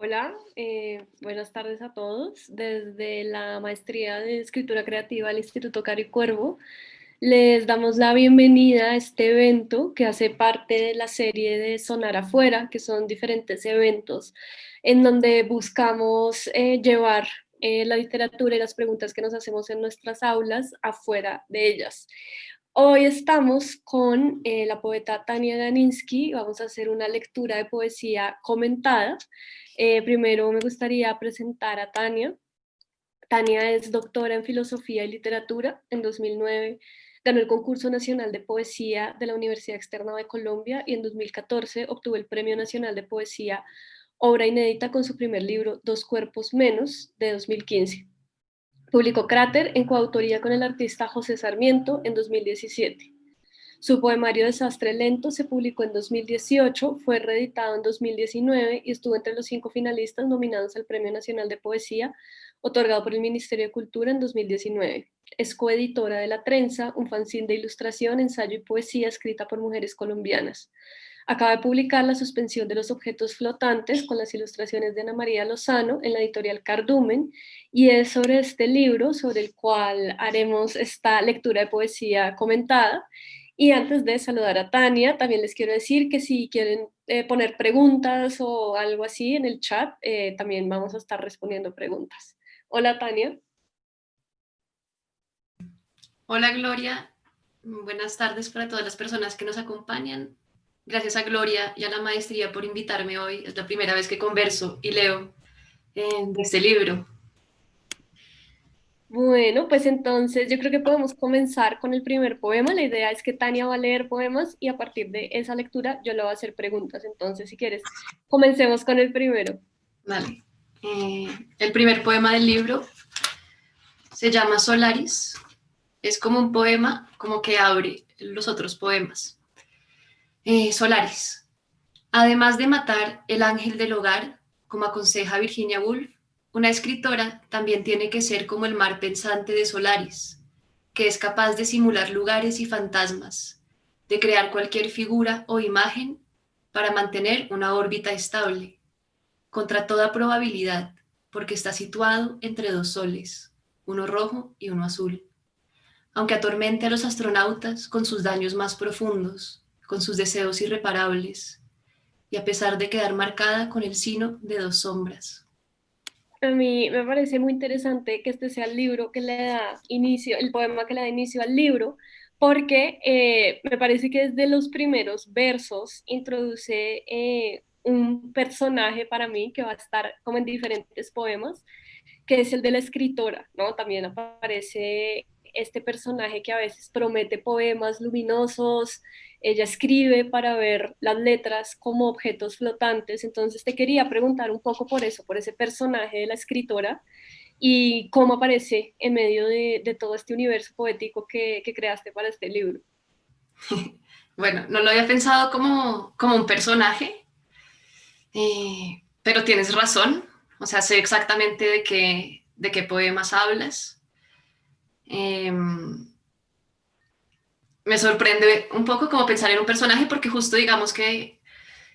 Hola, buenas tardes a todos. Desde la Maestría de Escritura Creativa del Instituto Cari Cuervo, les damos la bienvenida a este evento que hace parte de la serie de Sonar Afuera, que son diferentes eventos en donde buscamos llevar la literatura y las preguntas que nos hacemos en nuestras aulas afuera de ellas. Hoy estamos con la poeta Tania Ganinsky. Vamos a hacer una lectura de poesía comentada. Primero me gustaría presentar a Tania. Tania es doctora en Filosofía y Literatura. En 2009 ganó el Concurso Nacional de Poesía de la Universidad Externa de Colombia y en 2014 obtuvo el Premio Nacional de Poesía Obra Inédita con su primer libro, Dos Cuerpos Menos, de 2015. Publicó Cráter en coautoría con el artista José Sarmiento en 2017. Su poemario Desastre Lento se publicó en 2018, fue reeditado en 2019 y estuvo entre los 5 finalistas nominados al Premio Nacional de Poesía, otorgado por el Ministerio de Cultura en 2019. Es coeditora de La Trenza, un fanzine de ilustración, ensayo y poesía escrita por mujeres colombianas. Acaba de publicar La suspensión de los objetos flotantes con las ilustraciones de Ana María Lozano en la editorial Cardumen, y es sobre este libro sobre el cual haremos esta lectura de poesía comentada. Y antes de saludar a Tania, también les quiero decir que si quieren poner preguntas o algo así en el chat, también vamos a estar respondiendo preguntas. Hola, Tania. Hola Gloria, buenas tardes para todas las personas que nos acompañan. Gracias a Gloria y a la maestría por invitarme hoy. Es la primera vez que converso y leo de este libro. Bueno, pues entonces yo creo que podemos comenzar con el primer poema. La idea es que Tania va a leer poemas y a partir de esa lectura yo le voy a hacer preguntas. Entonces, si quieres, comencemos con el primero. Vale. El primer poema del libro se llama Solaris. Es como un poema, como que abre los otros poemas. Solaris. Además de matar el ángel del hogar, como aconseja Virginia Woolf, una escritora también tiene que ser como el mar pensante de Solaris, que es capaz de simular lugares y fantasmas, de crear cualquier figura o imagen para mantener una órbita estable, contra toda probabilidad, porque está situado entre dos soles, uno rojo y uno azul, aunque atormente a los astronautas con sus daños más profundos, con sus deseos irreparables, y a pesar de quedar marcada con el sino de dos sombras. A mí me parece muy interesante que este sea el libro que le da inicio, el poema que le da inicio al libro, porque me parece que desde los primeros versos introduce un personaje para mí que va a estar como en diferentes poemas, que es el de la escritora, ¿no? También aparece este personaje que a veces promete poemas luminosos. Ella escribe para ver las letras como objetos flotantes. Entonces te quería preguntar un poco por eso, por ese personaje de la escritora y cómo aparece en medio de todo este universo poético que creaste para este libro. Bueno, no lo había pensado como un personaje, pero tienes razón. O sea, sé exactamente de qué poemas hablas. Eh, Me sorprende un poco como pensar en un personaje porque justo digamos que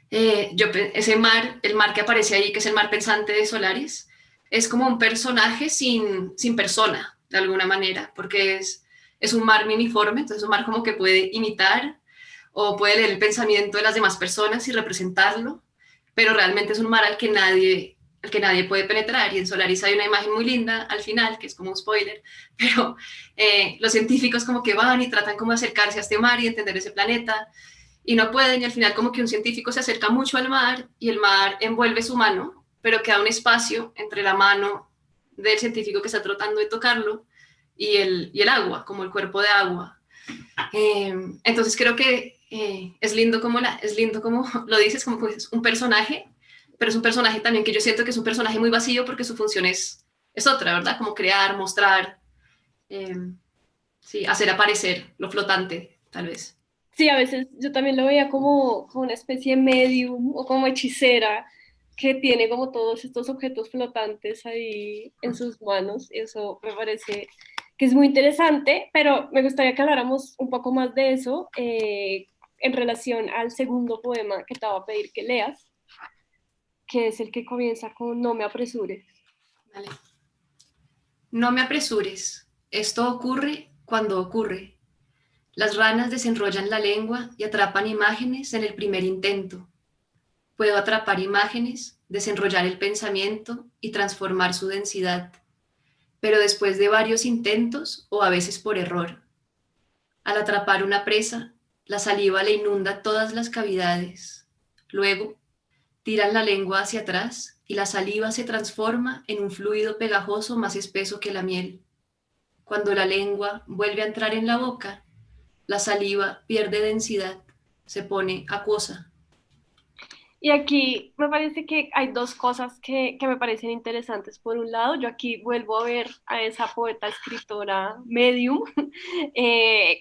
ese mar, el mar que aparece ahí, que es el mar pensante de Solaris, es como un personaje sin persona, de alguna manera, porque es un mar miniforme, entonces es un mar como que puede imitar o puede leer el pensamiento de las demás personas y representarlo, pero realmente es un mar al que nadie puede penetrar. Y en Solaris hay una imagen muy linda al final, que es como un spoiler, pero los científicos como que van y tratan como de acercarse a este mar y entender ese planeta, y no pueden, y al final como que un científico se acerca mucho al mar y el mar envuelve su mano, pero queda un espacio entre la mano del científico que está tratando de tocarlo y el agua, como el cuerpo de agua. Entonces creo que es lindo como lo dices, como que es un personaje, pero es un personaje también que yo siento que es un personaje muy vacío porque su función es otra, ¿verdad? Como crear, mostrar, eh, sí, hacer aparecer lo flotante, tal vez. Sí, a veces yo también lo veía como una especie de medium o como hechicera que tiene como todos estos objetos flotantes ahí en sus manos. Eso me parece que es muy interesante, pero me gustaría que habláramos un poco más de eso en relación al segundo poema que te voy a pedir que leas, que es el que comienza con no me apresures. Vale. No me apresures. Esto ocurre cuando ocurre. Las ranas desenrollan la lengua y atrapan imágenes en el primer intento. Puedo atrapar imágenes, desenrollar el pensamiento y transformar su densidad, pero después de varios intentos o a veces por error. Al atrapar una presa, la saliva le inunda todas las cavidades. Luego, tiran la lengua hacia atrás y la saliva se transforma en un fluido pegajoso más espeso que la miel. Cuando la lengua vuelve a entrar en la boca, la saliva pierde densidad, se pone acuosa. Y aquí me parece que hay dos cosas que me parecen interesantes. Por un lado, yo aquí vuelvo a ver a esa poeta escritora medium,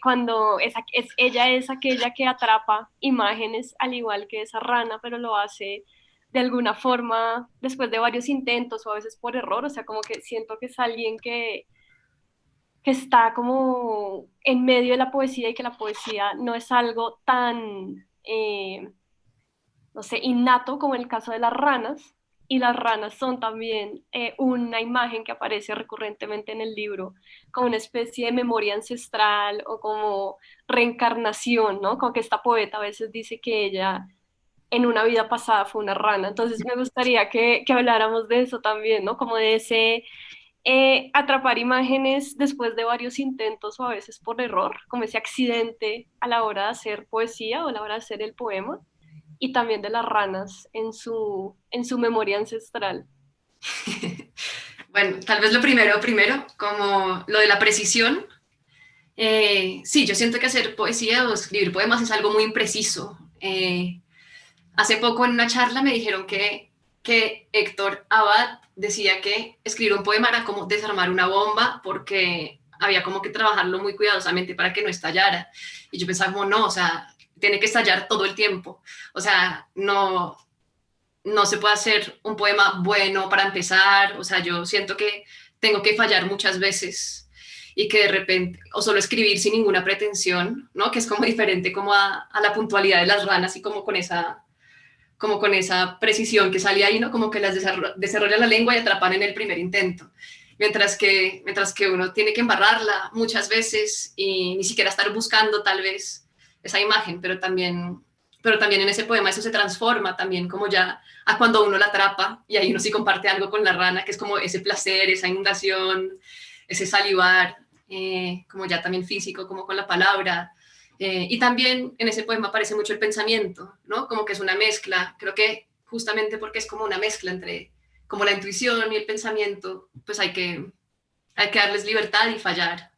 cuando ella es aquella que atrapa imágenes al igual que esa rana, pero lo hace de alguna forma después de varios intentos o a veces por error. O sea, como que siento que es alguien que está como en medio de la poesía y que la poesía no es algo tan... no sé, innato, como en el caso de las ranas, y las ranas son también una imagen que aparece recurrentemente en el libro, como una especie de memoria ancestral o como reencarnación, ¿no? Como que esta poeta a veces dice que ella en una vida pasada fue una rana. Entonces me gustaría que habláramos de eso también, ¿no? Como de ese atrapar imágenes después de varios intentos o a veces por error, como ese accidente a la hora de hacer poesía o a la hora de hacer el poema y también de las ranas en su memoria ancestral. Bueno, tal vez lo primero, como lo de la precisión. Sí, yo siento que hacer poesía o escribir poemas es algo muy impreciso. Hace poco en una charla me dijeron que Héctor Abad decía que escribir un poema era como desarmar una bomba porque había como que trabajarlo muy cuidadosamente para que no estallara. Y yo pensaba como, no, o sea, tiene que estallar todo el tiempo. O sea, no se puede hacer un poema bueno para empezar. O sea, yo siento que tengo que fallar muchas veces y que de repente, o solo escribir sin ninguna pretensión, ¿no? Que es como diferente como a la puntualidad de las ranas y como con esa precisión que sale ahí, ¿no? Como que las desarrollan la lengua y atrapan en el primer intento. Mientras que uno tiene que embarrarla muchas veces y ni siquiera estar buscando tal vez esa imagen, pero también en ese poema eso se transforma también como ya a cuando uno la atrapa y ahí uno sí comparte algo con la rana, que es como ese placer, esa inundación, ese salivar, como ya también físico, como con la palabra. Y también en ese poema aparece mucho el pensamiento, ¿no? Como que es una mezcla, creo que justamente porque es como una mezcla entre como la intuición y el pensamiento, pues hay que darles libertad y fallar.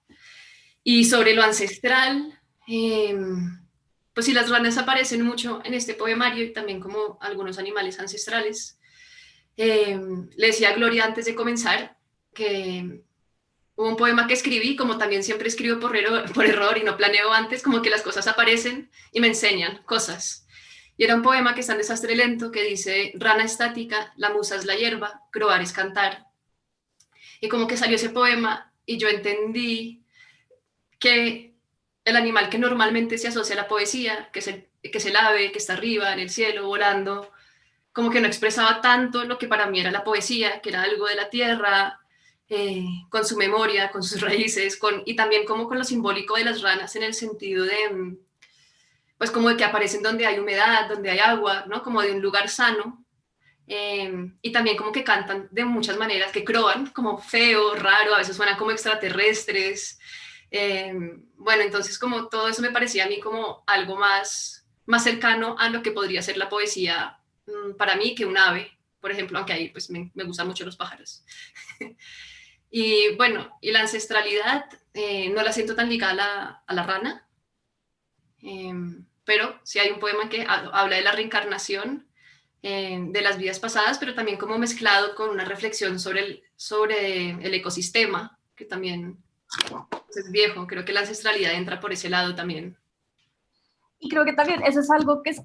Y sobre lo ancestral, pues sí, las ranas aparecen mucho en este poemario y también como algunos animales ancestrales. Le decía a Gloria antes de comenzar que hubo un poema que escribí, como también siempre escribo por error y no planeo antes, como que las cosas aparecen y me enseñan cosas. Y era un poema que está en desastre lento, que dice, rana estática, la musa es la hierba, croar es cantar. Y como que salió ese poema y yo entendí que el animal que normalmente se asocia a la poesía, que es el ave, que está arriba, en el cielo, volando, como que no expresaba tanto lo que para mí era la poesía, que era algo de la tierra, con su memoria, con sus raíces, y también como con lo simbólico de las ranas en el sentido de, pues como de que aparecen donde hay humedad, donde hay agua, ¿no? Como de un lugar sano. Y también como que cantan de muchas maneras, que croan como feo, raro, a veces suenan como extraterrestres. Bueno, entonces como todo eso me parecía a mí como algo más cercano a lo que podría ser la poesía para mí que un ave, por ejemplo, aunque ahí pues me gustan mucho los pájaros. Y bueno, y la ancestralidad no la siento tan ligada a la rana, pero sí hay un poema que habla de la reencarnación, de las vidas pasadas, pero también como mezclado con una reflexión sobre el ecosistema, que también pues, es viejo. Creo que la ancestralidad entra por ese lado también. Y creo que también eso es algo que es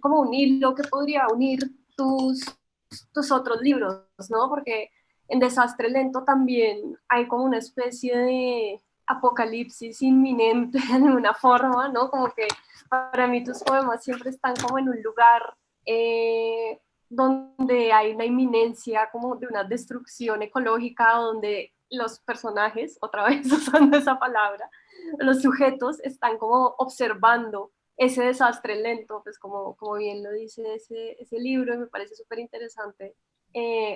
como un hilo que podría unir tus otros libros, ¿no? Porque en Desastre Lento también hay como una especie de apocalipsis inminente de alguna forma, ¿no? Como que para mí tus poemas siempre están como en un lugar donde hay una inminencia como de una destrucción ecológica, donde los personajes, otra vez usando esa palabra, los sujetos están como observando ese desastre lento, pues como bien lo dice ese libro, y me parece súper interesante.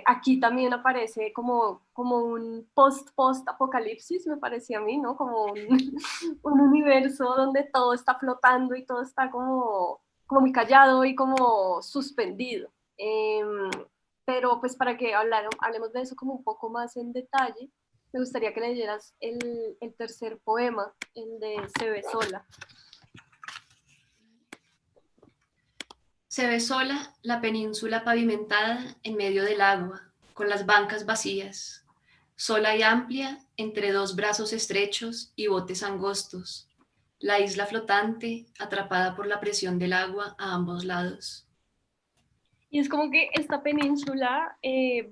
Aquí también aparece como un post-apocalipsis, me parecía a mí, ¿no? Como un, un universo donde todo está flotando y todo está como muy callado y como suspendido. Eh, pero pues para que hablemos de eso como un poco más en detalle, me gustaría que leyeras el tercer poema, el de Se ve sola. Se ve sola la península pavimentada en medio del agua, con las bancas vacías, sola y amplia entre dos brazos estrechos y botes angostos, la isla flotante atrapada por la presión del agua a ambos lados. Y es como que esta península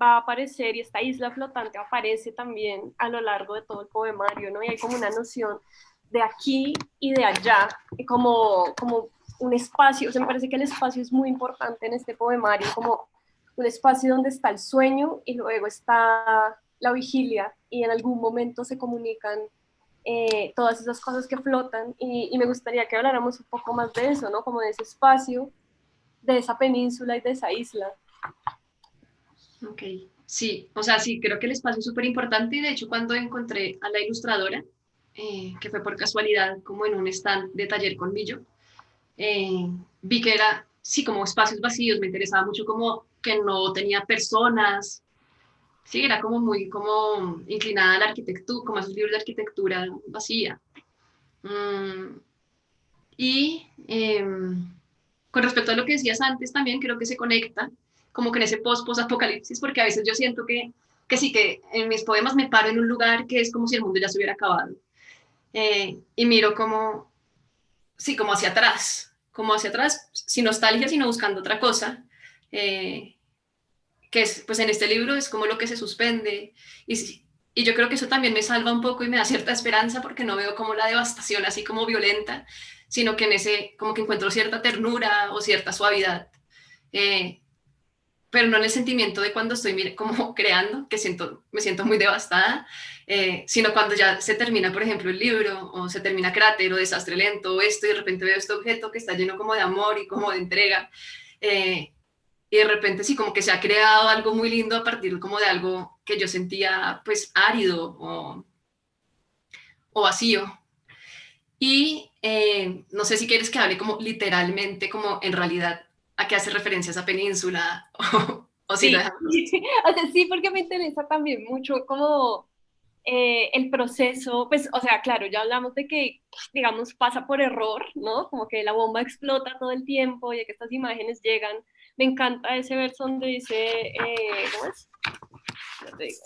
va a aparecer y esta isla flotante aparece también a lo largo de todo el poemario, ¿no? Y hay como una noción de aquí y de allá, como un espacio, o sea, me parece que el espacio es muy importante en este poemario, como un espacio donde está el sueño y luego está la vigilia y en algún momento se comunican todas esas cosas que flotan y me gustaría que habláramos un poco más de eso, ¿no? Como de ese espacio, de esa península y de esa isla. Ok, sí, o sea, sí, creo que el espacio es súper importante y de hecho cuando encontré a la ilustradora, que fue por casualidad como en un stand de taller colmillo, vi que era, sí, como espacios vacíos, me interesaba mucho como que no tenía personas, sí, era como muy como inclinada a la arquitectura, como a esos libros de arquitectura vacía. Mm, y con respecto a lo que decías antes, también creo que se conecta como que en ese post-apocalipsis, porque a veces yo siento que sí, que en mis poemas me paro en un lugar que es como si el mundo ya se hubiera acabado. Y miro como, sí, como hacia atrás, sin nostalgia, sino buscando otra cosa. Eh, que es, pues en este libro es como lo que se suspende. Y yo creo que eso también me salva un poco y me da cierta esperanza porque no veo como la devastación así como violenta, sino que en ese como que encuentro cierta ternura o cierta suavidad. Eh, pero no en el sentimiento de cuando estoy como creando, que me siento muy devastada, sino cuando ya se termina, por ejemplo, el libro, o se termina Cráter, o Desastre Lento, o esto, y de repente veo este objeto que está lleno como de amor y como de entrega, eh, y de repente sí, como que se ha creado algo muy lindo a partir como de algo que yo sentía pues árido o vacío. Y no sé si quieres que hable como literalmente, como en realidad a qué hace referencia esa península, o si lo Sí, dejamos. o sea, sí, porque me interesa también mucho como el proceso, pues, o sea, claro, ya hablamos de que, digamos, pasa por error, ¿no? Como que la bomba explota todo el tiempo y que estas imágenes llegan. Me encanta ese verso donde dice, ¿cómo es? Ya te digo.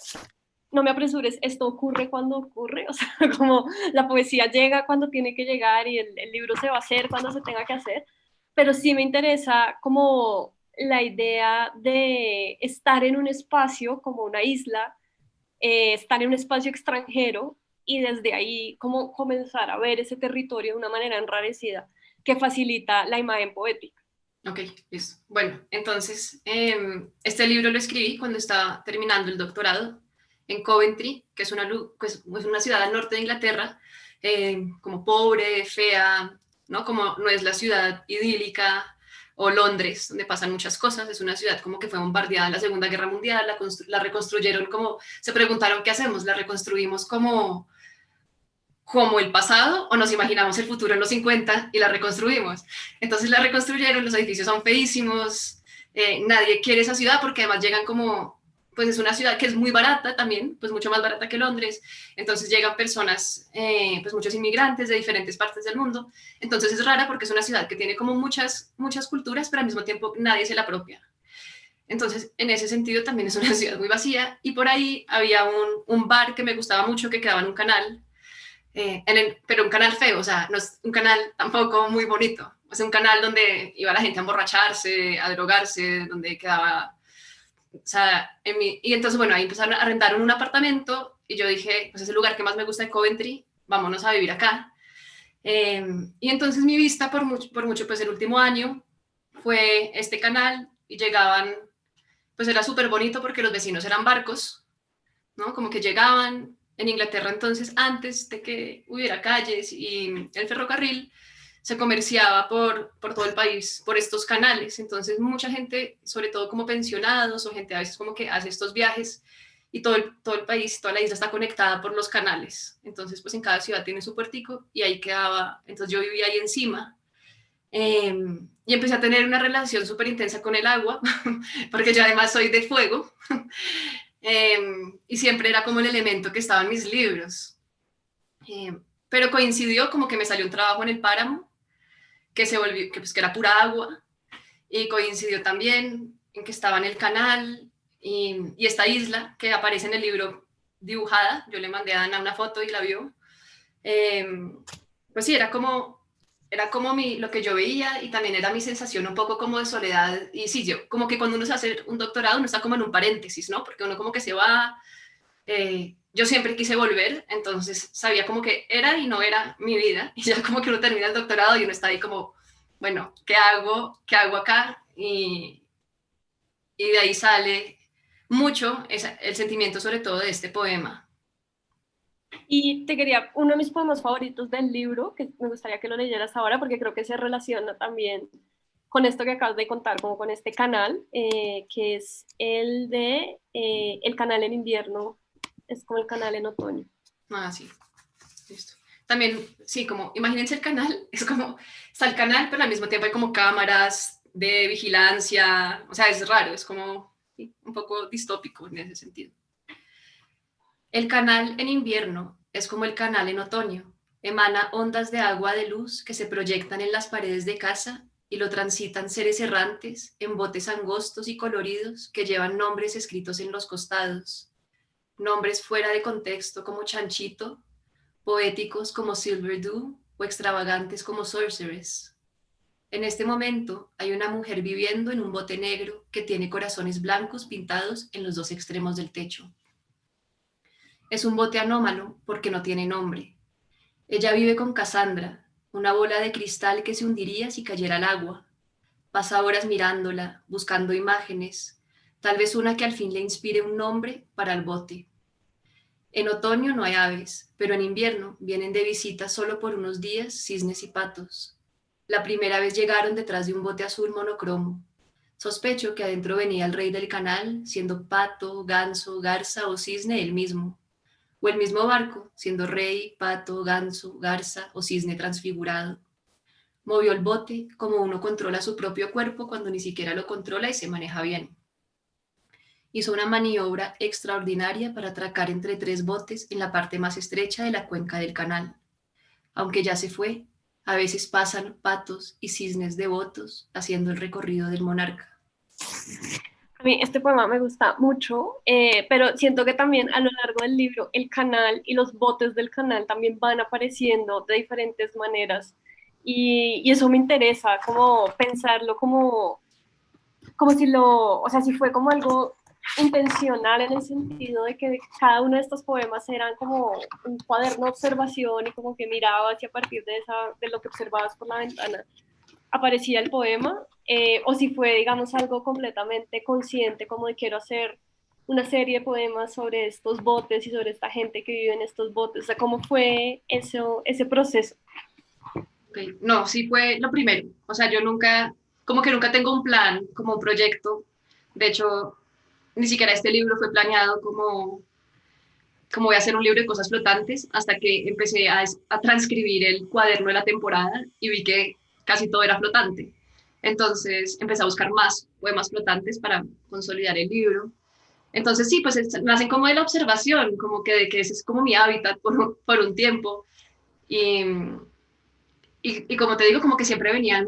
No me apresures, esto ocurre cuando ocurre, o sea, como la poesía llega cuando tiene que llegar y el libro se va a hacer cuando se tenga que hacer, pero sí me interesa como la idea de estar en un espacio como una isla, estar en un espacio extranjero y desde ahí como comenzar a ver ese territorio de una manera enrarecida que facilita la imagen poética. Ok, listo. Bueno, entonces, este libro lo escribí cuando estaba terminando el doctorado en Coventry, que es una ciudad al norte de Inglaterra, como pobre, fea, ¿no? Como no es la ciudad idílica, o Londres, donde pasan muchas cosas, es una ciudad como que fue bombardeada en la Segunda Guerra Mundial, la reconstruyeron como, se preguntaron qué hacemos, la reconstruimos como el pasado o nos imaginamos el futuro en los 50 y la reconstruimos. Entonces la reconstruyeron, los edificios son feísimos, nadie quiere esa ciudad porque además llegan como, pues es una ciudad que es muy barata también, pues mucho más barata que Londres, entonces llegan personas, pues muchos inmigrantes de diferentes partes del mundo, entonces es rara porque es una ciudad que tiene como muchas culturas, pero al mismo tiempo nadie se la apropia. Entonces, en ese sentido también es una ciudad muy vacía y por ahí había un bar que me gustaba mucho que quedaba en un canal, pero un canal feo, o sea, no es un canal tampoco muy bonito. Es un canal donde iba la gente a emborracharse, a drogarse, donde quedaba, o sea, y entonces, bueno, ahí empezaron a arrendar un apartamento y yo dije, pues es el lugar que más me gusta de Coventry, vámonos a vivir acá. Y entonces mi vista por mucho, pues el último año fue este canal y llegaban, pues era súper bonito porque los vecinos eran barcos, ¿no? Como que llegaban en Inglaterra entonces, antes de que hubiera calles y el ferrocarril, se comerciaba por todo el país, por estos canales. Entonces mucha gente, sobre todo como pensionados o gente a veces como que hace estos viajes y todo el país, toda la isla está conectada por los canales. Entonces pues en cada ciudad tiene su puertico y ahí quedaba, entonces yo vivía ahí encima. Y empecé a tener una relación súper intensa con el agua, porque yo además soy de fuego, y siempre era como el elemento que estaba en mis libros. Pero coincidió como que me salió un trabajo en el páramo, que se volvió, que, pues, que era pura agua, y coincidió también en que estaba en el canal, y esta isla que aparece en el libro dibujada, yo le mandé a Ana una foto y la vio, eh, pues sí, era como lo que yo veía y también era mi sensación un poco como de soledad. Y sí, yo como que cuando uno se hace un doctorado uno está como en un paréntesis, ¿no? Porque uno como que se va, yo siempre quise volver, entonces sabía como que era y no era mi vida. Y ya como que uno termina el doctorado y uno está ahí como, bueno, ¿qué hago? ¿Qué hago acá? Y de ahí sale mucho el sentimiento sobre todo de este poema. Y te quería, uno de mis poemas favoritos del libro, que me gustaría que lo leyeras ahora, porque creo que se relaciona también con esto que acabas de contar, como con este canal, que es el de el canal en invierno, es como el canal en otoño. Ah, sí, listo. También, sí, como, imagínense el canal, es como, está el canal, pero al mismo tiempo hay como cámaras de vigilancia, o sea, es raro, es como sí, un poco distópico en ese sentido. El canal en invierno es como el canal en otoño, emana ondas de agua de luz que se proyectan en las paredes de casa y lo transitan seres errantes en botes angostos y coloridos que llevan nombres escritos en los costados, nombres fuera de contexto como chanchito, poéticos como Silver Dew o extravagantes como Sorceress. En este momento hay una mujer viviendo en un bote negro que tiene corazones blancos pintados en los dos extremos del techo. Es un bote anómalo porque no tiene nombre. Ella vive con Cassandra, una bola de cristal que se hundiría si cayera al agua. Pasa horas mirándola, buscando imágenes, tal vez una que al fin le inspire un nombre para el bote. En otoño no hay aves, pero en invierno vienen de visita solo por unos días cisnes y patos. La primera vez llegaron detrás de un bote azul monocromo. Sospecho que adentro venía el rey del canal, siendo pato, ganso, garza o cisne él mismo. O el mismo barco, siendo rey, pato, ganso, garza o cisne transfigurado. Movió el bote como uno controla su propio cuerpo cuando ni siquiera lo controla y se maneja bien. Hizo una maniobra extraordinaria para atracar entre tres botes en la parte más estrecha de la cuenca del canal. Aunque ya se fue, a veces pasan patos y cisnes devotos haciendo el recorrido del monarca. A mí este poema me gusta mucho, pero siento que también a lo largo del libro el canal y los botes del canal también van apareciendo de diferentes maneras y eso me interesa, como pensarlo como si o sea, si fue como algo intencional en el sentido de que cada uno de estos poemas eran como un cuaderno de observación y como que mirabas y a partir de lo que observabas por la ventana aparecía el poema, o si fue, digamos, algo completamente consciente, como de quiero hacer una serie de poemas sobre estos botes y sobre esta gente que vive en estos botes, o sea, cómo fue ese proceso. Okay. No, sí fue lo primero. O sea, yo nunca, como que nunca tengo un plan, como un proyecto. De hecho, ni siquiera este libro fue planeado como voy a hacer un libro de cosas flotantes, hasta que empecé a transcribir el cuaderno de la temporada y vi que casi todo era flotante. Entonces empecé a buscar más poemas flotantes para consolidar el libro. Entonces sí, pues nacen como de la observación, como que de que ese es como mi hábitat por un tiempo. Y, y como te digo, como que siempre venían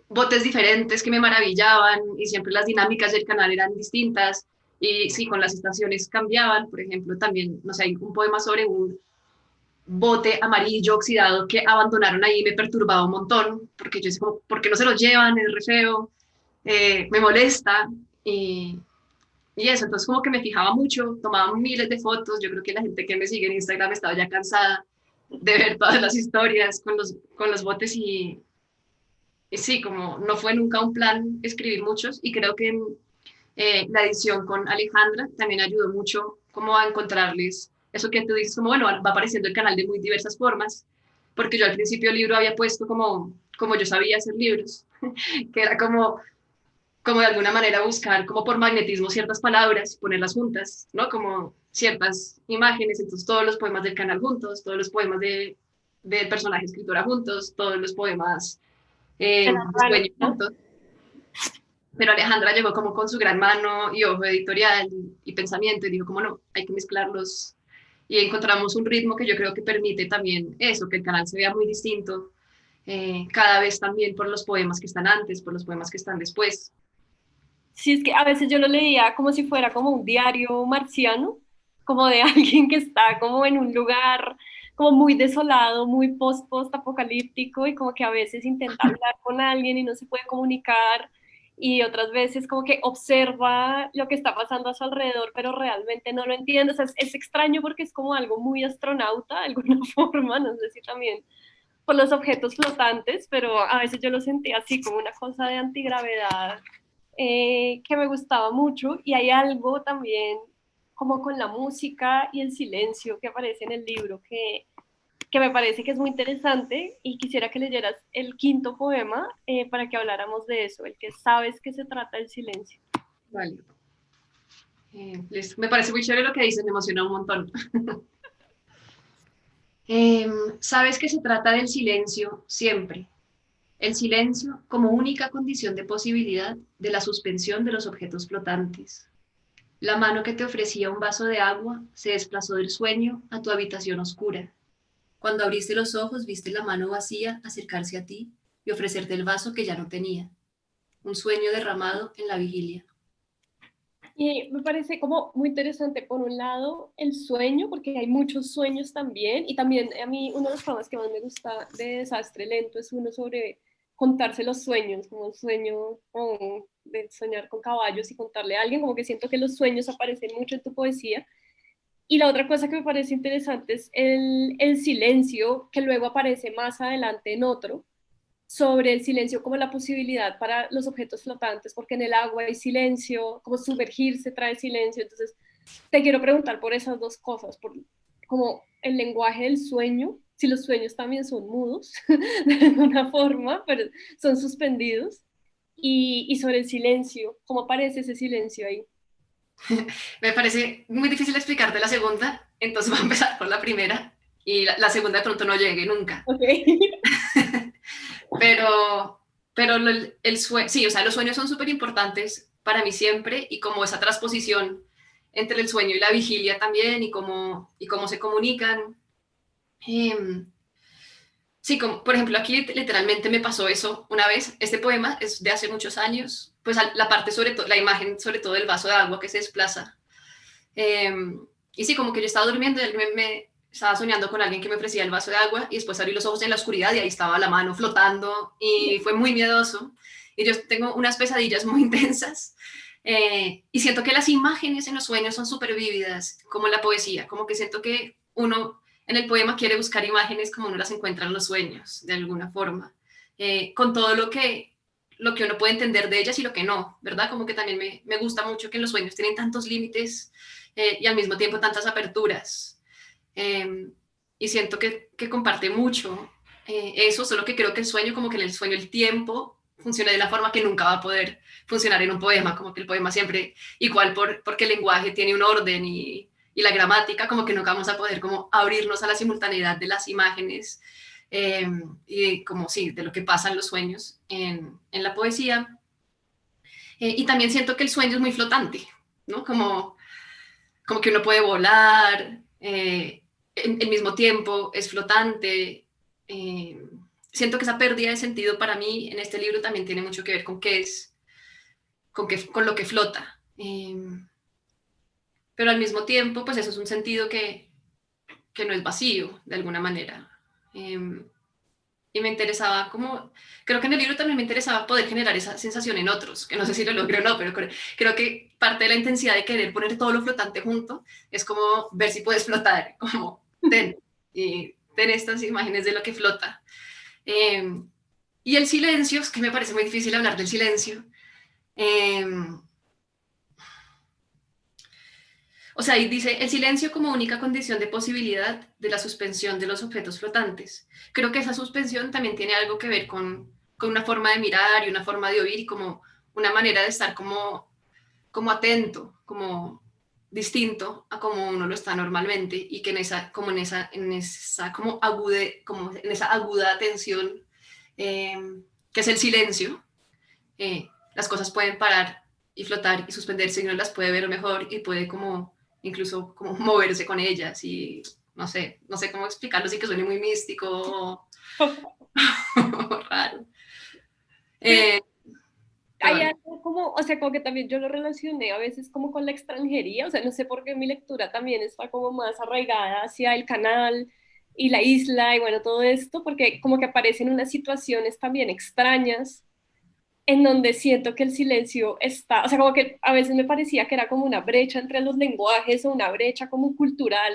botes diferentes que me maravillaban y siempre las dinámicas del canal eran distintas y sí, con las estaciones cambiaban, por ejemplo, también, no sé, hay un poema sobre un bote amarillo oxidado que abandonaron ahí y me perturbaba un montón, porque yo decía, como, ¿por qué no se lo llevan? Es re feo, me molesta y eso, entonces como que me fijaba mucho, tomaba miles de fotos, yo creo que la gente que me sigue en Instagram estaba ya cansada de ver todas las historias con los botes y sí, como no fue nunca un plan escribir muchos y creo que la edición con Alejandra también ayudó mucho como a encontrarles eso que tú dices, como bueno, va apareciendo el canal de muy diversas formas, porque yo al principio el libro había puesto como yo sabía hacer libros, que era como de alguna manera buscar como por magnetismo ciertas palabras, ponerlas juntas, ¿no? Como ciertas imágenes, entonces todos los poemas del canal juntos, todos los poemas del personaje escritora juntos, todos los poemas Era de raro, sueño ¿no? juntos. Pero Alejandra llegó como con su gran mano y ojo editorial y pensamiento y dijo como no, hay que mezclarlos y encontramos un ritmo que yo creo que permite también eso, que el canal se vea muy distinto cada vez también por los poemas que están antes, por los poemas que están después. Sí, es que a veces yo lo leía como si fuera como un diario marciano, como de alguien que está como en un lugar como muy desolado, muy post-apocalíptico y como que a veces intenta hablar con alguien y no se puede comunicar y otras veces como que observa lo que está pasando a su alrededor, pero realmente no lo entiende. O sea, es extraño porque es como algo muy astronauta de alguna forma, no sé si también por los objetos flotantes, pero a veces yo lo sentía así como una cosa de antigravedad que me gustaba mucho y hay algo también como con la música y el silencio que aparece en el libro que me parece que es muy interesante y quisiera que leyeras el quinto poema para que habláramos de eso, el que sabes que se trata del silencio. Vale. Me parece muy chévere lo que dices, me emociona un montón. Sabes que se trata del silencio siempre. El silencio como única condición de posibilidad de la suspensión de los objetos flotantes. La mano que te ofrecía un vaso de agua se desplazó del sueño a tu habitación oscura. Cuando abriste los ojos, viste la mano vacía acercarse a ti y ofrecerte el vaso que ya no tenía. Un sueño derramado en la vigilia. Y me parece como muy interesante, por un lado, el sueño, porque hay muchos sueños también, y también a mí uno de los poemas que más me gusta de Desastre Lento es uno sobre contarse los sueños, como un sueño como de soñar con caballos y contarle a alguien, como que siento que los sueños aparecen mucho en tu poesía. Y la otra cosa que me parece interesante es el silencio, que luego aparece más adelante en otro, sobre el silencio como la posibilidad para los objetos flotantes, porque en el agua hay silencio, como sumergirse trae silencio. Entonces, te quiero preguntar por esas dos cosas, por como el lenguaje del sueño, si los sueños también son mudos de alguna forma, pero son suspendidos, y sobre el silencio, cómo aparece ese silencio ahí. Me parece muy difícil explicarte la segunda, entonces voy a empezar por la primera y la segunda de pronto no llegue nunca. Ok. Pero, pero sueño, sí, o sea, los sueños son súper importantes para mí siempre y como esa transposición entre el sueño y la vigilia también y cómo se comunican. Eh, sí, como, por ejemplo, aquí literalmente me pasó eso una vez. Este poema es de hace muchos años, pues la parte sobre todo, la imagen sobre todo del vaso de agua que se desplaza. Eh, y sí, como que yo estaba durmiendo y me estaba soñando con alguien que me ofrecía el vaso de agua y después abrí los ojos en la oscuridad y ahí estaba la mano flotando y fue muy miedoso. Y yo tengo unas pesadillas muy intensas y siento que las imágenes en los sueños son súper vívidas, como en la poesía, como que siento que uno en el poema quiere buscar imágenes como uno las encuentra en los sueños, de alguna forma, con todo lo que uno puede entender de ellas y lo que no, ¿verdad? Como que también me gusta mucho que en los sueños tienen tantos límites y al mismo tiempo tantas aperturas. Eh, y siento que comparte mucho eso, solo que creo que el sueño, como que en el sueño el tiempo funciona de una forma que nunca va a poder funcionar en un poema, como que el poema siempre, igual porque el lenguaje tiene un orden y la gramática, como que nunca vamos a poder como abrirnos a la simultaneidad de las imágenes y como sí, de lo que pasa en los sueños en la poesía. Y también siento que el sueño es muy flotante, ¿no? Como que uno puede volar, en el mismo tiempo es flotante. Siento que esa pérdida de sentido para mí en este libro también tiene mucho que ver con qué es, con lo que flota. Pero al mismo tiempo, pues eso es un sentido que no es vacío, de alguna manera. Eh, y me interesaba como, creo que en el libro también me interesaba poder generar esa sensación en otros, que no sé si lo logré o no, pero creo que parte de la intensidad de querer poner todo lo flotante junto es como ver si puedes flotar, como ten, y ten estas imágenes de lo que flota. Eh, Y el silencio, es que me parece muy difícil hablar del silencio. Eh, o sea, y dice, el silencio como única condición de posibilidad de la suspensión de los objetos flotantes. Creo que esa suspensión también tiene algo que ver con una forma de mirar y una forma de oír y como una manera de estar como atento, como distinto a como uno lo está normalmente y que en esa como en esa aguda atención eh, que es el silencio, las cosas pueden parar y flotar y suspenderse y uno las puede ver mejor y puede como incluso como moverse con ellas y no sé cómo explicarlo sin que suene muy místico o raro. Pero Eh, hay perdón. algo como, o sea, como que también yo lo relacioné a veces como con la extranjería, o sea, no sé por qué mi lectura también está como más arraigada hacia el canal y la isla y bueno, todo esto, porque como que aparecen unas situaciones también extrañas en donde siento que el silencio está, o sea, como que a veces me parecía que era como una brecha entre los lenguajes o una brecha como cultural,